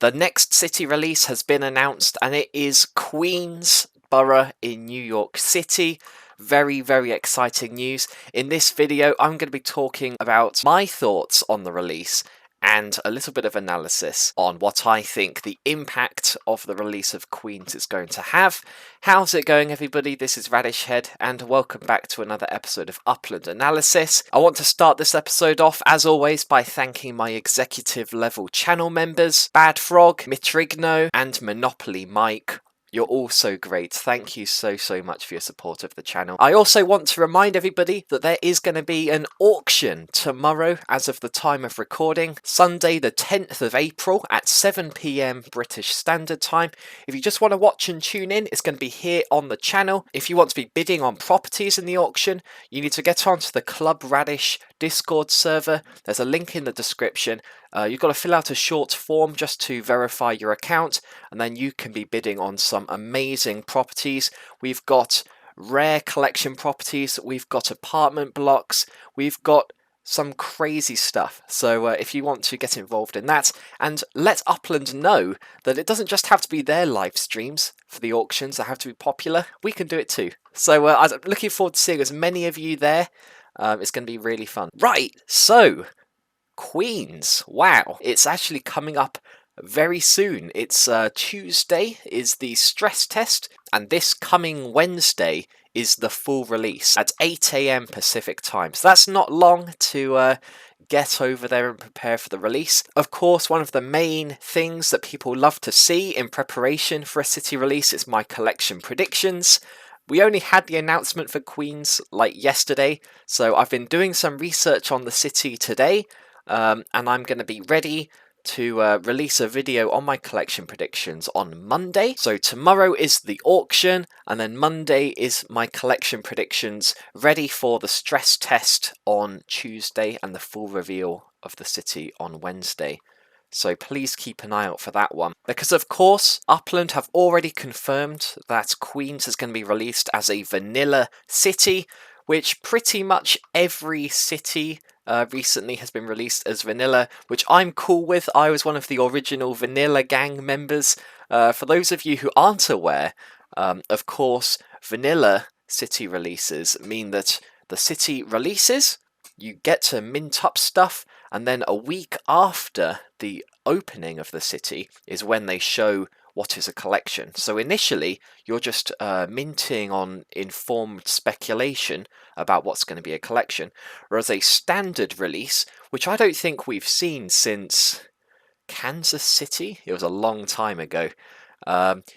The next city release has been announced, and it is Queens Borough in New York City. Very, very exciting news. In this video, I'm going to be talking about my thoughts on the release and a little bit of analysis on what I think the impact of the release of Queens is going to have. How's it going, everybody? This is Radishhead, and welcome back to another episode of Upland Analysis. I want to start this episode off, as always, by thanking my executive level channel members, Bad Frog, Mitrigno, and Monopoly Mike. You're all so great. Thank you so much for your support of the channel. I also want to remind everybody that there is going to be an auction tomorrow as of the time of recording, Sunday the 10th of April at 7 PM British Standard Time. If you just want to watch and tune in, it's going to be here on the channel. If you want to be bidding on properties in the auction, you need to get onto the Club Radish Discord server. There's a link in the description. You've got to fill out a short form just to verify your account, and then you can be bidding on some amazing properties. We've got rare collection properties, we've got apartment blocks, we've got some crazy stuff. So if you want to get involved in that and let Upland know that it doesn't just have to be their live streams for the auctions that have to be popular, we can do it too. So I'm looking forward to seeing as many of you there. It's going to be really fun. Right, so Queens, wow, it's actually coming up very soon. It's Tuesday is the stress test, and this coming Wednesday is the full release at 8 AM Pacific time. So that's not long to get over there and prepare for the release. Of course, one of the main things that people love to see in preparation for a city release is my collection predictions. We only had the announcement for Queens like yesterday, so I've been doing some research on the city today. And I'm going to be ready to release a video on my collection predictions on Monday. So tomorrow is the auction, and then Monday is my collection predictions ready for the stress test on Tuesday and the full reveal of the city on Wednesday. So please keep an eye out for that one. Because of course, Upland have already confirmed that Queens is going to be released as a vanilla city, which pretty much every city recently has been released as vanilla, which I'm cool with. I was one of the original Vanilla Gang members. For those of you who aren't aware, of course, vanilla city releases mean that the city releases, you get to mint up stuff, and then a week after the opening of the city is when they show what is a collection. So initially, you're just minting on informed speculation about what's going to be a collection, whereas a standard release, which I don't think we've seen since Kansas City, it was a long time ago,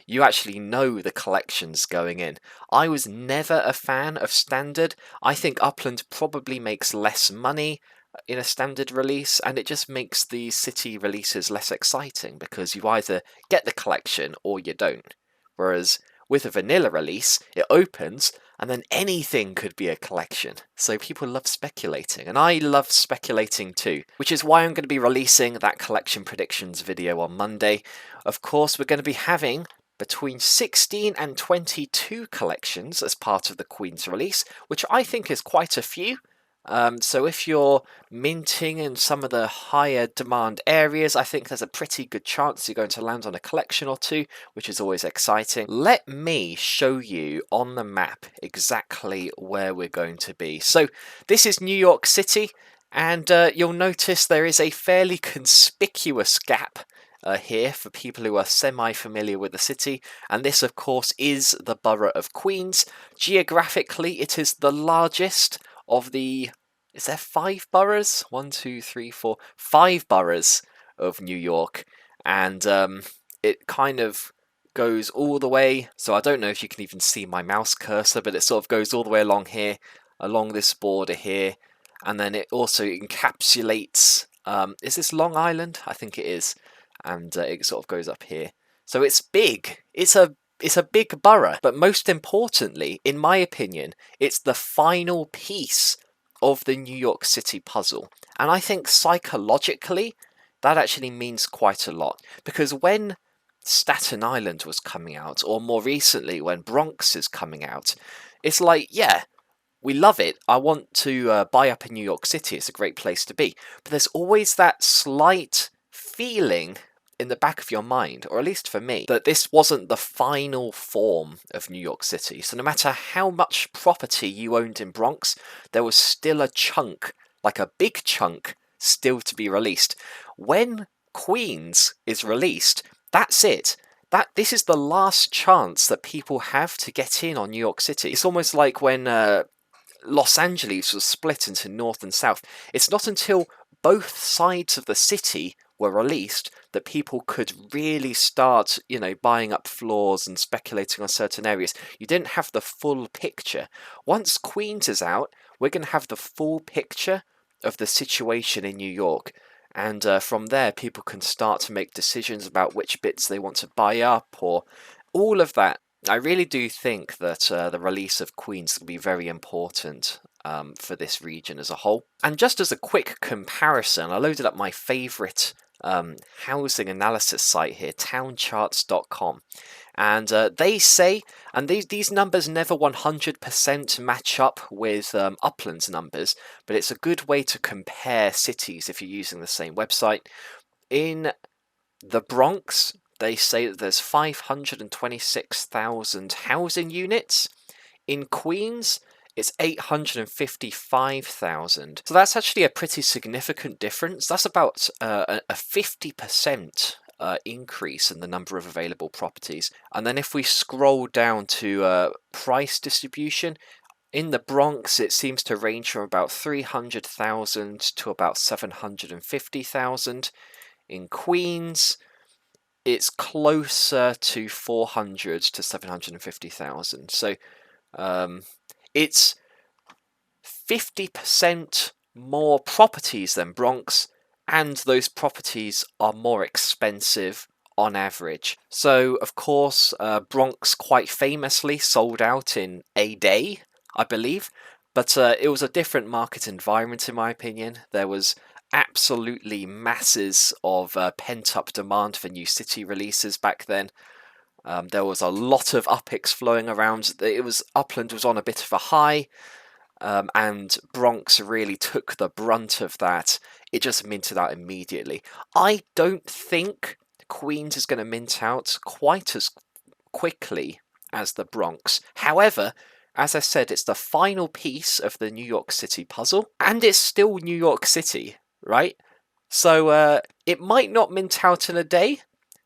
you actually know the collections going in. I was never a fan of standard. I think Upland probably makes less money in a standard release, and it just makes the city releases less exciting because you either get the collection or you don't. Whereas with a vanilla release, it opens and then anything could be a collection. So people love speculating, and I love speculating too, which is why I'm going to be releasing that collection predictions video on Monday. Of course, we're going to be having between 16 and 22 collections as part of the Queen's release, which I think is quite a few. So if you're minting in some of the higher demand areas, I think there's a pretty good chance you're going to land on a collection or two, which is always exciting. Let me show you on the map exactly where we're going to be. So this is New York City, and you'll notice there is a fairly conspicuous gap here for people who are semi-familiar with the city, and this of course is the Borough of Queens. Geographically, it is the largest of the, is there 5 boroughs? 1, 2, 3, 4, 5 boroughs of New York, and it kind of goes all the way, so I don't know if you can even see my mouse cursor, but it sort of goes all the way along here, along this border here, and then it also encapsulates, is this Long Island? I think it is, and it sort of goes up here. So it's big. It's a big borough, but most importantly, in my opinion, it's the final piece of the New York City puzzle. And I think psychologically, that actually means quite a lot. Because when Staten Island was coming out, or more recently when Bronx is coming out, it's like, yeah, we love it. I want to buy up in New York City. It's a great place to be. But there's always that slight feeling in the back of your mind, or at least for me, that this wasn't the final form of New York City. So no matter how much property you owned in Bronx, there was still a chunk, like a big chunk, still to be released. When Queens is released, that's it. This is the last chance that people have to get in on New York City. It's almost like when Los Angeles was split into North and South. It's not until both sides of the city were released that people could really start, buying up floors and speculating on certain areas. You didn't have the full picture. Once Queens is out, we're going to have the full picture of the situation in New York. And from there, people can start to make decisions about which bits they want to buy up or all of that. I really do think that the release of Queens will be very important for this region as a whole. And just as a quick comparison, I loaded up my favourite housing analysis site here, towncharts.com. And they say, and these numbers never 100% match up with Upland's numbers, but it's a good way to compare cities if you're using the same website. In the Bronx, they say that there's 526,000 housing units. In Queens, it's 855,000. So that's actually a pretty significant difference. That's about a 50% increase in the number of available properties. And then if we scroll down to price distribution, in the Bronx, it seems to range from about 300,000 to about 750,000. In Queens, it's closer to 400 to 750,000. So it's 50% more properties than Bronx, and those properties are more expensive on average. So, of course, Bronx quite famously sold out in a day, I believe, but it was a different market environment in my opinion. There was absolutely masses of pent-up demand for new city releases back then. There was a lot of UPICs flowing around. Upland was on a bit of a high, and Bronx really took the brunt of that. It just minted out immediately. I don't think Queens is going to mint out quite as quickly as the Bronx. However, as I said, it's the final piece of the New York City puzzle, and it's still New York City, right? So it might not mint out in a day,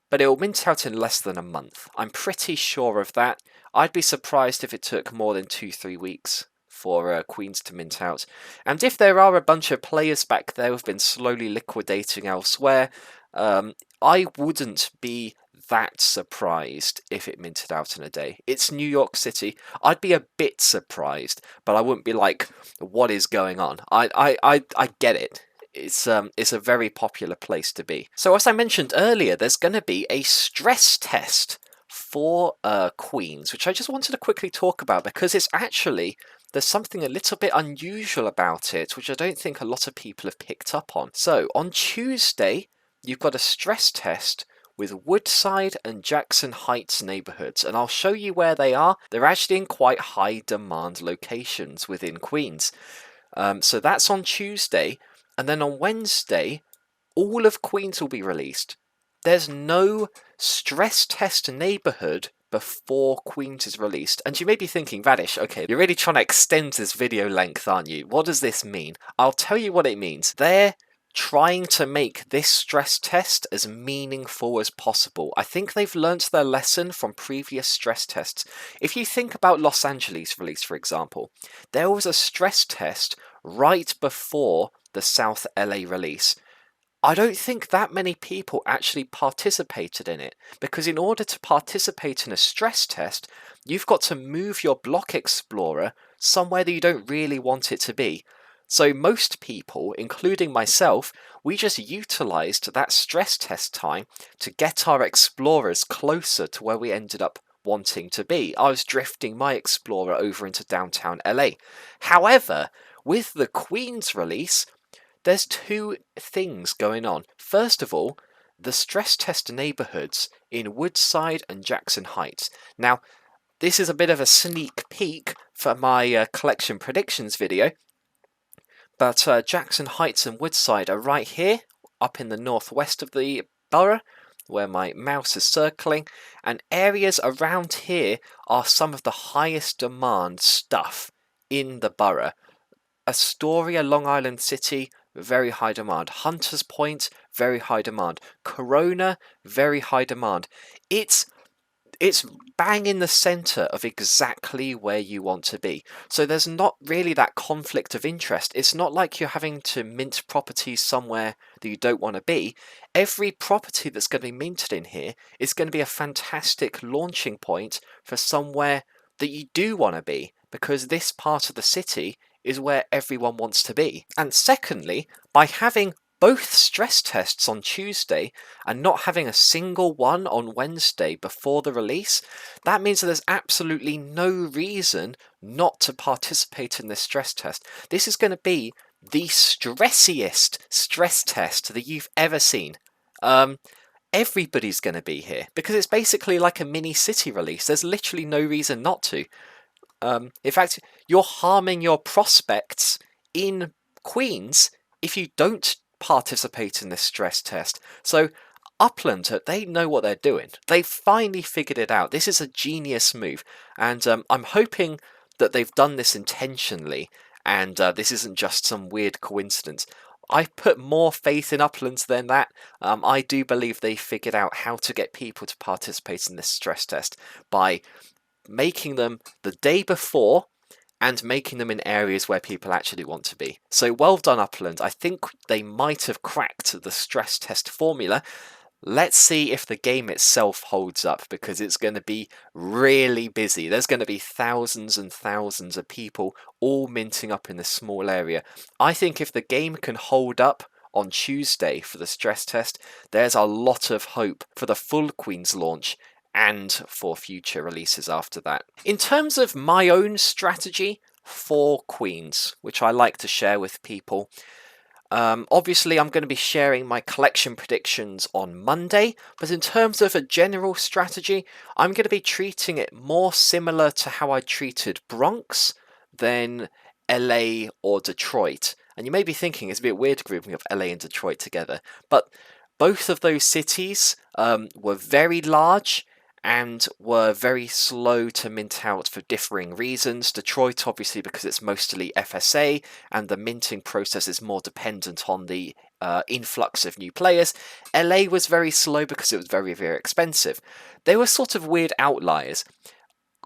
but it will mint out in less than a month. I'm pretty sure of that. I'd be surprised if it took more than 2-3 weeks for Queens to mint out. And if there are a bunch of players back there who've been slowly liquidating elsewhere, I wouldn't be that surprised if it minted out in a day. It's New York City. I'd be a bit surprised, but I wouldn't be like, what is going on? I get it. It's a very popular place to be. So as I mentioned earlier, there's going to be a stress test for Queens, which I just wanted to quickly talk about because there's something a little bit unusual about it, which I don't think a lot of people have picked up on. So on Tuesday, you've got a stress test with Woodside and Jackson Heights neighborhoods, and I'll show you where they are. They're actually in quite high demand locations within Queens. So that's on Tuesday, and then on Wednesday, all of Queens will be released. There's no stress test neighborhood before Queens is released. And you may be thinking, Radish, okay, you're really trying to extend this video length, aren't you? What does this mean? I'll tell you what it means. They're trying to make this stress test as meaningful as possible. I think they've learnt their lesson from previous stress tests. If you think about Los Angeles release, for example, there was a stress test right before the South LA release. I don't think that many people actually participated in it, because in order to participate in a stress test, you've got to move your block explorer somewhere that you don't really want it to be. So most people, including myself, we just utilized that stress test time to get our explorers closer to where we ended up wanting to be. I was drifting my explorer over into downtown LA. However, with the Queens release, there's two things going on. First of all, the stress test neighborhoods in Woodside and Jackson Heights. Now, this is a bit of a sneak peek for my collection predictions video, but Jackson Heights and Woodside are right here, up in the northwest of the borough, where my mouse is circling, and areas around here are some of the highest demand stuff in the borough. Astoria, Long Island City, very high demand. Hunters Point, very high demand. Corona, very high demand. It's bang in the center of exactly where you want to be. So there's not really that conflict of interest. It's not like you're having to mint properties somewhere that you don't want to be. Every property that's going to be minted in here is going to be a fantastic launching point for somewhere that you do want to be, because this part of the city is where everyone wants to be. And secondly, by having both stress tests on Tuesday and not having a single one on Wednesday before the release, that means that there's absolutely no reason not to participate in this stress test. This is going to be the stressiest stress test that you've ever seen. Everybody's going to be here because it's basically like a mini city release. There's literally no reason not to. In fact, you're harming your prospects in Queens if you don't participate in this stress test. So Upland, they know what they're doing. They finally figured it out. This is a genius move, and I'm hoping that they've done this intentionally, and this isn't just some weird coincidence. I put more faith in Uplands than that. I do believe they figured out how to get people to participate in this stress test by making them the day before and making them in areas where people actually want to be. So well done, Upland. I think they might have cracked the stress test formula. Let's see if the game itself holds up, because it's going to be really busy. There's going to be thousands and thousands of people all minting up in this small area. I think if the game can hold up on Tuesday for the stress test, there's a lot of hope for the full Queens launch and for future releases after that. In terms of my own strategy for Queens, which I like to share with people, obviously I'm going to be sharing my collection predictions on Monday, but in terms of a general strategy, I'm going to be treating it more similar to how I treated Bronx than LA or Detroit. And you may be thinking it's a bit weird grouping of LA and Detroit together, but both of those cities were very large and were very slow to mint out for differing reasons. Detroit, obviously, because it's mostly FSA and the minting process is more dependent on the influx of new players. LA was very slow because it was very, very expensive. They were sort of weird outliers.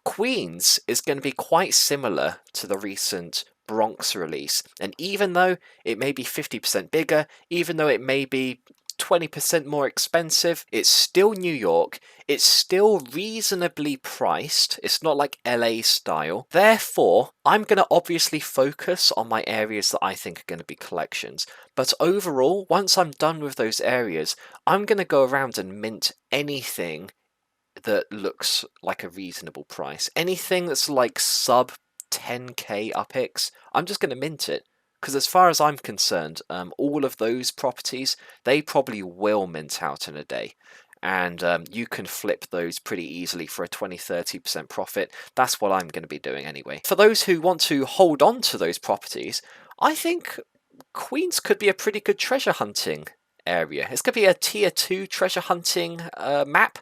Queens is going to be quite similar to the recent Bronx release, and even though it may be 50% bigger, even though it may be 20% more expensive, it's still New York, it's still reasonably priced, it's not like LA style. Therefore, I'm going to obviously focus on my areas that I think are going to be collections. But overall, once I'm done with those areas, I'm going to go around and mint anything that looks like a reasonable price. Anything that's like sub 10k upix, I'm just going to mint it. Because as far as I'm concerned, all of those properties, they probably will mint out in a day. And you can flip those pretty easily for a 20-30% profit. That's what I'm going to be doing anyway. For those who want to hold on to those properties, I think Queens could be a pretty good treasure hunting area. It's going to be a tier 2 treasure hunting map.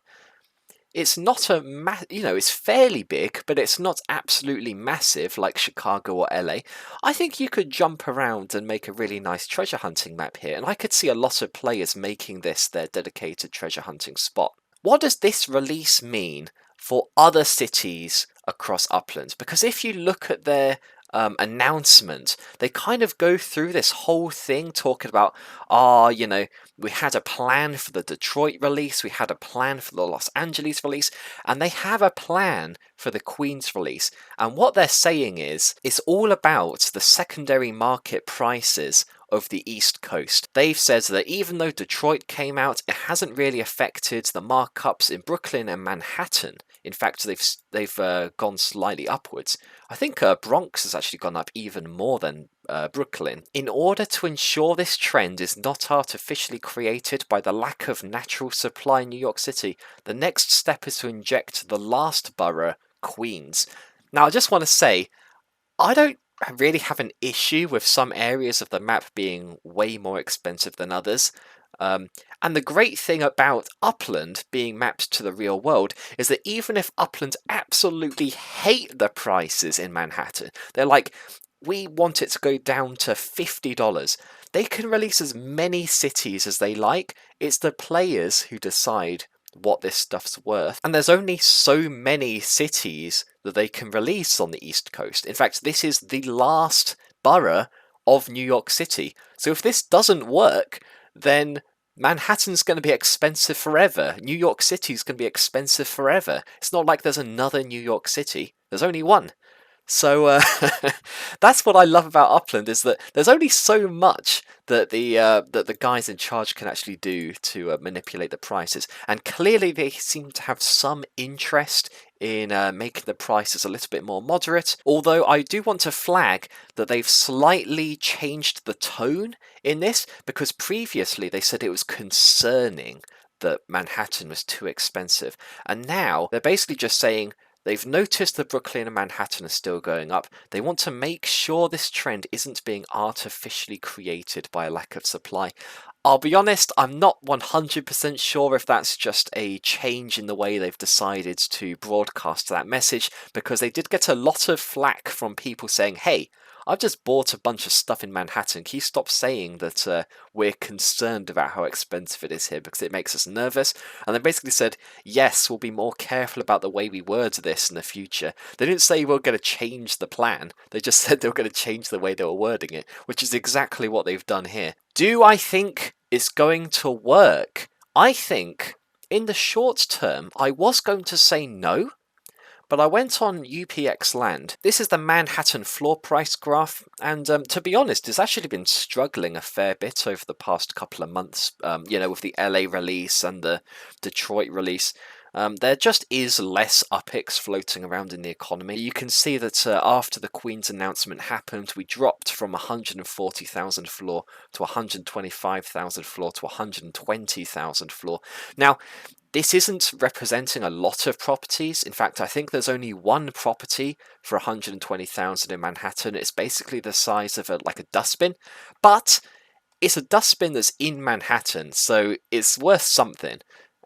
It's not it's fairly big, but it's not absolutely massive like Chicago or LA. I think you could jump around and make a really nice treasure hunting map here, and I could see a lot of players making this their dedicated treasure hunting spot. What does this release mean for other cities across Upland? Because if you look at their announcement, they kind of go through this whole thing talking about, we had a plan for the Detroit release, we had a plan for the Los Angeles release, and they have a plan for the Queens release. And what they're saying is, it's all about the secondary market prices of the East Coast. They've said that even though Detroit came out, it hasn't really affected the markups in Brooklyn and Manhattan. In fact, they've gone slightly upwards. I think Bronx has actually gone up even more than Brooklyn. In order to ensure this trend is not artificially created by the lack of natural supply in New York City, the next step is to inject the last borough, Queens. Now, I just want to say, I don't really have an issue with some areas of the map being way more expensive than others. And the great thing about Upland being mapped to the real world is that even if Upland absolutely hate the prices in Manhattan, they're like, we want it to go down to $50. They can release as many cities as they like. It's the players who decide what this stuff's worth. And there's only so many cities that they can release on the East Coast. In fact, this is the last borough of New York City. So if this doesn't work, then Manhattan's going to be expensive forever. New York City's going to be expensive forever. It's not like there's another New York City. There's only one. So that's what I love about Upland, is that there's only so much that the guys in charge can actually do to manipulate the prices, and clearly they seem to have some interest in making the prices a little bit more moderate. Although I do want to flag that they've slightly changed the tone in this, because previously they said it was concerning that Manhattan was too expensive, and now they're basically just saying they've noticed that Brooklyn and Manhattan are still going up. They want to make sure this trend isn't being artificially created by a lack of supply. I'll be honest, I'm not 100% sure if that's just a change in the way they've decided to broadcast that message, because they did get a lot of flack from people saying, hey, I've just bought a bunch of stuff in Manhattan. Can you stop saying that we're concerned about how expensive it is here because it makes us nervous? And they basically said, yes, we'll be more careful about the way we word this in the future. They didn't say we're going to change the plan. They just said they were going to change the way they were wording it, which is exactly what they've done here. Do I think it's going to work? I think in the short term, I was going to say no. But I went on UPX Land. This is the Manhattan floor price graph, and to be honest, it's actually been struggling a fair bit over the past couple of months, with the LA release and the Detroit release. There just is less UPX floating around in the economy. You can see that after the Queen's announcement happened, we dropped from 140,000 floor to 125,000 floor to 120,000 floor. Now, this isn't representing a lot of properties. In fact, I think there's only one property for 120,000 in Manhattan. It's basically the size of a dustbin, but it's a dustbin that's in Manhattan, so it's worth something.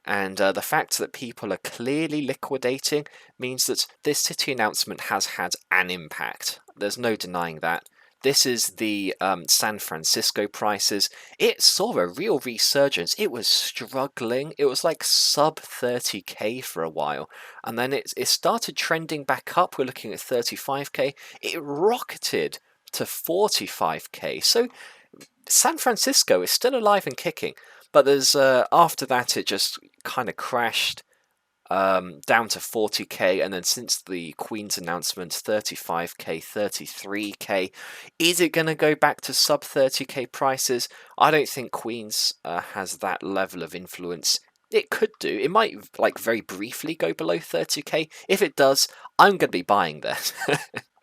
And the fact that people are clearly liquidating means that this city announcement has had an impact. There's no denying that. This is the San Francisco prices. It saw a real resurgence. It was struggling. It was like sub 30k for a while. And then it started trending back up. We're looking at 35k. It rocketed to 45k. So San Francisco is still alive and kicking. But there's after that, it just kind of crashed down to 40k, and then since the Queen's announcement, 35k, 33k. Is it going to go back to sub 30k prices? I don't think Queen's has that level of influence. It could do. It might very briefly go below 30k. If it does, I'm going to be buying that.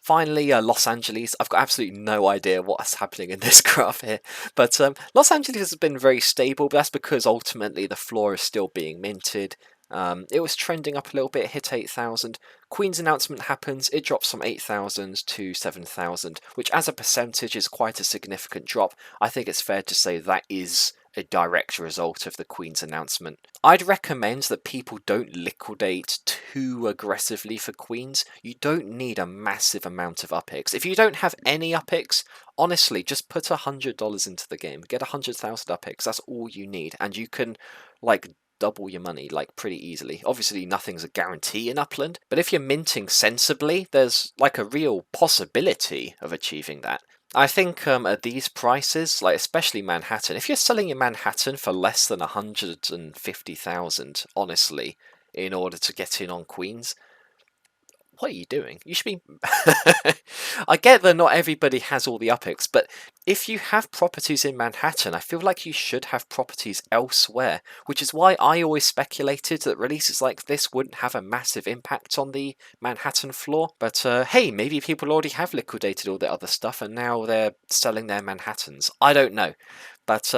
Finally, Los Angeles. I've got absolutely no idea what's happening in this graph here. But Los Angeles has been very stable, but that's because ultimately the floor is still being minted. It was trending up a little bit, hit 8,000. Queen's announcement happens, it drops from 8,000 to 7,000, which as a percentage is quite a significant drop. I think it's fair to say that is a direct result of the Queen's announcement. I'd recommend that people don't liquidate too aggressively for Queens. You don't need a massive amount of UPX. If you don't have any UPX, honestly, just put $100 into the game. Get 100,000 UPX, that's all you need. And you can, double your money pretty easily. Obviously nothing's a guarantee in Upland, but if you're minting sensibly, there's a real possibility of achieving that. I think at these prices, especially Manhattan, if you're selling in Manhattan for less than 150,000, honestly, in order to get in on Queens, what are you doing? You should be... I get that not everybody has all the UPX, but if you have properties in Manhattan, I feel like you should have properties elsewhere, which is why I always speculated that releases like this wouldn't have a massive impact on the Manhattan floor. But hey, maybe people already have liquidated all the other stuff and now they're selling their Manhattans. I don't know. But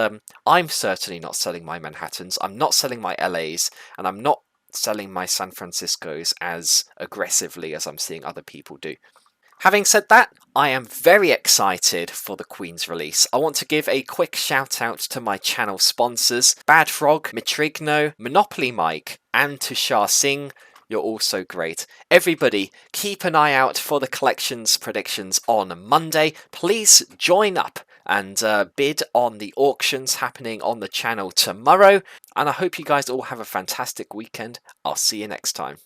I'm certainly not selling my Manhattans, I'm not selling my LAs, and I'm not selling my San Franciscos as aggressively as I'm seeing other people do. Having said that, I am very excited for the Queen's release. I want to give a quick shout out to my channel sponsors, Bad Frog, Mitrigno, Monopoly Mike, and Tushar Singh. You're also great. Everybody, keep an eye out for the collections predictions on Monday. Please join up and bid on the auctions happening on the channel tomorrow. And I hope you guys all have a fantastic weekend. I'll see you next time.